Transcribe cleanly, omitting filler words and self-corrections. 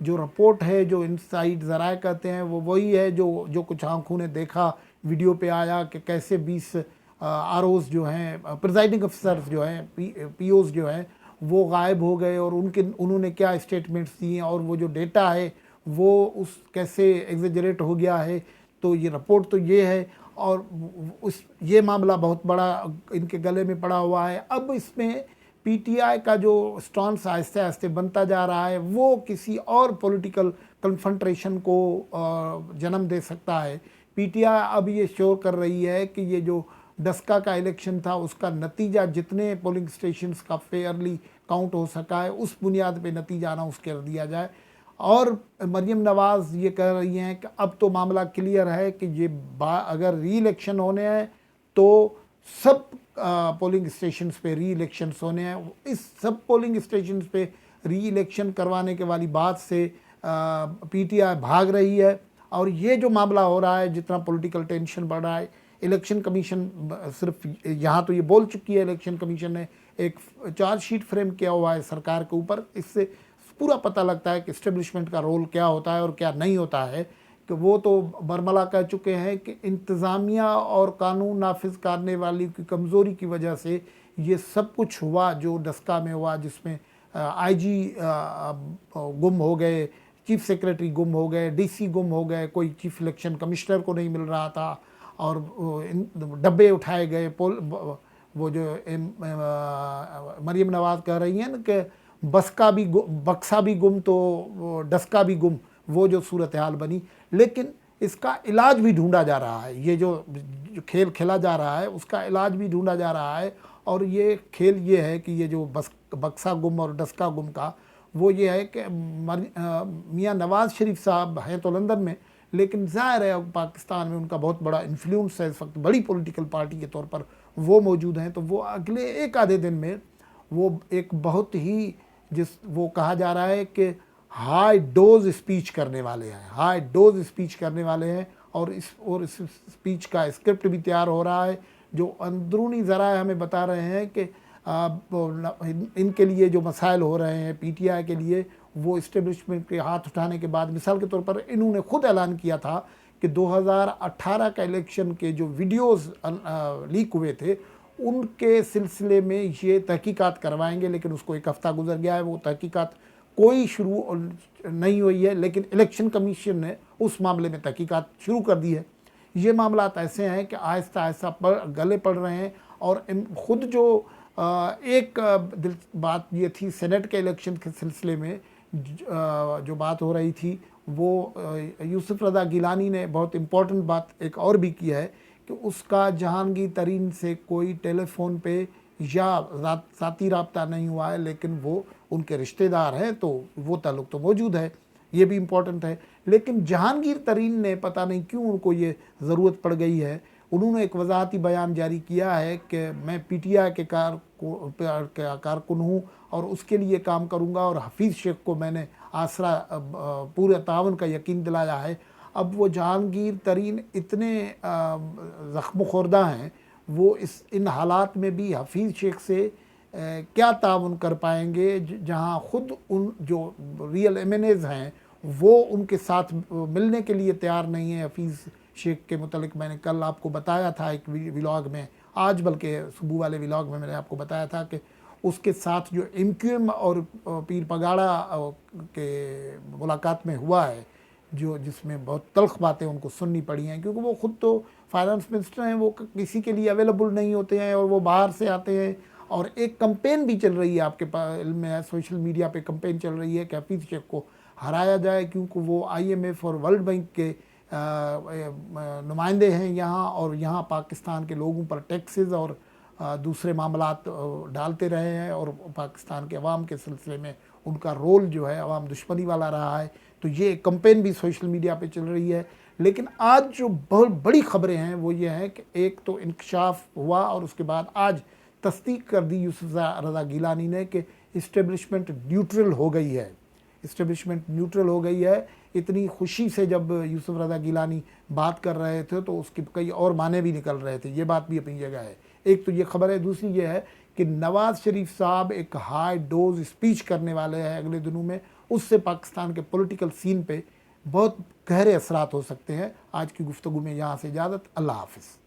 جو رپورٹ ہے جو انسائڈ ذرائع کہتے ہیں وہ وہی ہے جو کچھ آنکھوں نے دیکھا، ویڈیو پہ آیا کہ کیسے 20 آر اوز جو ہیں، پریزائڈنگ افسرز جو ہیں، پی اوز جو ہیں وہ غائب ہو گئے، اور انہوں نے کیا اسٹیٹمنٹس دیے، اور وہ جو ڈیٹا ہے وہ اس کیسے ایگزیجریٹ ہو گیا ہے. تو یہ رپورٹ تو یہ ہے، اور یہ معاملہ بہت بڑا ان کے گلے میں پڑا ہوا ہے. اب اس میں پی ٹی آئی کا جو سٹانس آہستہ آہستہ بنتا جا رہا ہے وہ کسی اور پولیٹیکل کنفرنٹریشن کو جنم دے سکتا ہے. پی ٹی آئی اب یہ شور کر رہی ہے کہ یہ جو ڈسکا کا الیکشن تھا اس کا نتیجہ جتنے پولنگ سٹیشنز کا فیئرلی کاؤنٹ ہو سکا ہے اس بنیاد پہ نتیجہ اناؤنس کر دیا جائے. اور مریم نواز یہ کہہ رہی ہیں کہ اب تو معاملہ کلیئر ہے کہ یہ اگر ری الیکشن ہونے ہیں تو سب پولنگ اسٹیشنز پہ ری الیکشنز ہونے ہیں. اس سب پولنگ اسٹیشنز پہ ری الیکشن کروانے کے والی بات سے پی ٹی آئی بھاگ رہی ہے. اور یہ جو معاملہ ہو رہا ہے، جتنا پولیٹیکل ٹینشن بڑھ رہا ہے، الیکشن کمیشن صرف یہاں تو یہ بول چکی ہے، الیکشن کمیشن نے ایک چارج شیٹ فریم کیا ہوا ہے سرکار کے اوپر. اس سے پورا پتہ لگتا ہے کہ اسٹیبلشمنٹ کا رول کیا ہوتا ہے اور کیا نہیں ہوتا ہے. کہ وہ تو برملا کہہ چکے ہیں کہ انتظامیہ اور قانون نافذ کرنے والی کی کمزوری کی وجہ سے یہ سب کچھ ہوا جو ڈسکا میں ہوا، جس میں آئی جی گم ہو گئے، چیف سیکریٹری گم ہو گئے، ڈی سی گم ہو گئے، کوئی چیف الیکشن کمشنر کو نہیں مل رہا تھا، اور ڈبے اٹھائے گئے. وہ جو مریم نواز کہہ رہی ہیں نا کہ بکسا بھی گم تو ڈسکا بھی گم، وہ جو صورتحال بنی. لیکن اس کا علاج بھی ڈھونڈا جا رہا ہے. یہ جو کھیل کھیلا جا رہا ہے اس کا علاج بھی ڈھونڈا جا رہا ہے. اور یہ کھیل یہ ہے کہ یہ جو بکسا گم اور ڈسکا گم کا وہ یہ ہے کہ میاں نواز شریف صاحب ہیں تو لندن میں، لیکن ظاہر ہے پاکستان میں ان کا بہت بڑا انفلوئنس ہے اس وقت، بڑی پولیٹیکل پارٹی کے طور پر وہ موجود ہیں. تو وہ اگلے ایک آدھے دن میں وہ ایک بہت ہی وہ کہا جا رہا ہے کہ ہائی ڈوز اسپیچ کرنے والے ہیں، ہائی ڈوز اسپیچ کرنے والے ہیں. اور اس اسپیچ کا اسکرپٹ بھی تیار ہو رہا ہے. جو اندرونی ذرائع ہمیں بتا رہے ہیں کہ ان کے لیے جو مسائل ہو رہے ہیں پی ٹی آئی کے لیے، وہ اسٹیبلشمنٹ کے ہاتھ اٹھانے کے بعد، مثال کے طور پر انہوں نے خود اعلان کیا تھا کہ 2018 کا الیکشن کے جو ویڈیوز لیک ہوئے تھے ان کے سلسلے میں یہ تحقیقات کروائیں گے. لیکن اس کو ایک ہفتہ گزر گیا ہے، وہ تحقیقات کوئی شروع نہیں ہوئی ہے. لیکن الیکشن کمیشن نے اس معاملے میں تحقیقات شروع کر دی ہے. یہ معاملات ایسے ہیں کہ آہستہ آہستہ گلے پڑ رہے ہیں. اور خود جو ایک بات یہ تھی سینٹ کے الیکشن کے سلسلے میں جو بات ہو رہی تھی، وہ یوسف رضا گیلانی نے بہت امپورٹنٹ بات ایک اور بھی کی ہے کہ اس کا جہانگیر ترین سے کوئی ٹیلی فون پہ یا ذاتی رابطہ نہیں ہوا ہے، لیکن وہ ان کے رشتہ دار ہیں تو وہ تعلق تو موجود ہے. یہ بھی امپورٹنٹ ہے. لیکن جہانگیر ترین نے پتہ نہیں کیوں ان کو یہ ضرورت پڑ گئی ہے، انہوں نے ایک وضاحتی بیان جاری کیا ہے کہ میں پی ٹی آئی کے کارکن ہوں اور اس کے لیے کام کروں گا، اور حفیظ شیخ کو میں نے آسرا پورے تعاون کا یقین دلایا ہے. اب وہ جہانگیر ترین اتنے زخم خوردہ ہیں، وہ ان حالات میں بھی حفیظ شیخ سے کیا تعاون کر پائیں گے، جہاں خود ان جو ریئل ایم این ایز ہیں وہ ان کے ساتھ ملنے کے لیے تیار نہیں ہیں. حفیظ شیخ کے متعلق میں نے کل آپ کو بتایا تھا ایک ولاگ میں، آج بلکہ صبح والے ولاگ میں نے آپ کو بتایا تھا کہ اس کے ساتھ جو ایم کیو ایم اور پیر پگاڑا کے ملاقات میں ہوا ہے، جس میں بہت تلخ باتیں ان کو سننی پڑی ہیں، کیونکہ وہ خود تو فائنانس منسٹر ہیں، وہ کسی کے لیے اویلیبل نہیں ہوتے ہیں، اور وہ باہر سے آتے ہیں. اور ایک کمپین بھی چل رہی ہے، آپ کے پاس علم میں ہے، سوشل میڈیا پہ کمپین چل رہی ہے کہ حفیظ شیخ کو ہرایا جائے، کیونکہ وہ آئی ایم ایف اور ورلڈ بینک کے نمائندے ہیں یہاں، اور یہاں پاکستان کے لوگوں پر ٹیکسز اور دوسرے معاملات ڈالتے رہے ہیں، اور پاکستان کے عوام کے سلسلے میں ان کا رول جو ہے عوام دشمنی والا رہا ہے. تو یہ کمپین بھی سوشل میڈیا پہ چل رہی ہے. لیکن آج جو بہت بڑی خبریں ہیں وہ یہ ہیں کہ ایک تو انکشاف ہوا، اور اس کے بعد آج تصدیق کر دی یوسف رضا گیلانی نے کہ اسٹیبلشمنٹ نیوٹرل ہو گئی ہے. اسٹیبلشمنٹ نیوٹرل ہو گئی ہے. اتنی خوشی سے جب یوسف رضا گیلانی بات کر رہے تھے تو اس کے کئی اور معنی بھی نکل رہے تھے. یہ بات بھی اپنی جگہ ہے. ایک تو یہ خبر ہے، دوسری یہ ہے کہ نواز شریف صاحب ایک ہائی ڈوز اسپیچ کرنے والے ہیں اگلے دنوں میں، اس سے پاکستان کے پولیٹیکل سین پہ بہت گہرے اثرات ہو سکتے ہیں۔ آج کی گفتگو میں یہاں سے اجازت، اللہ حافظ۔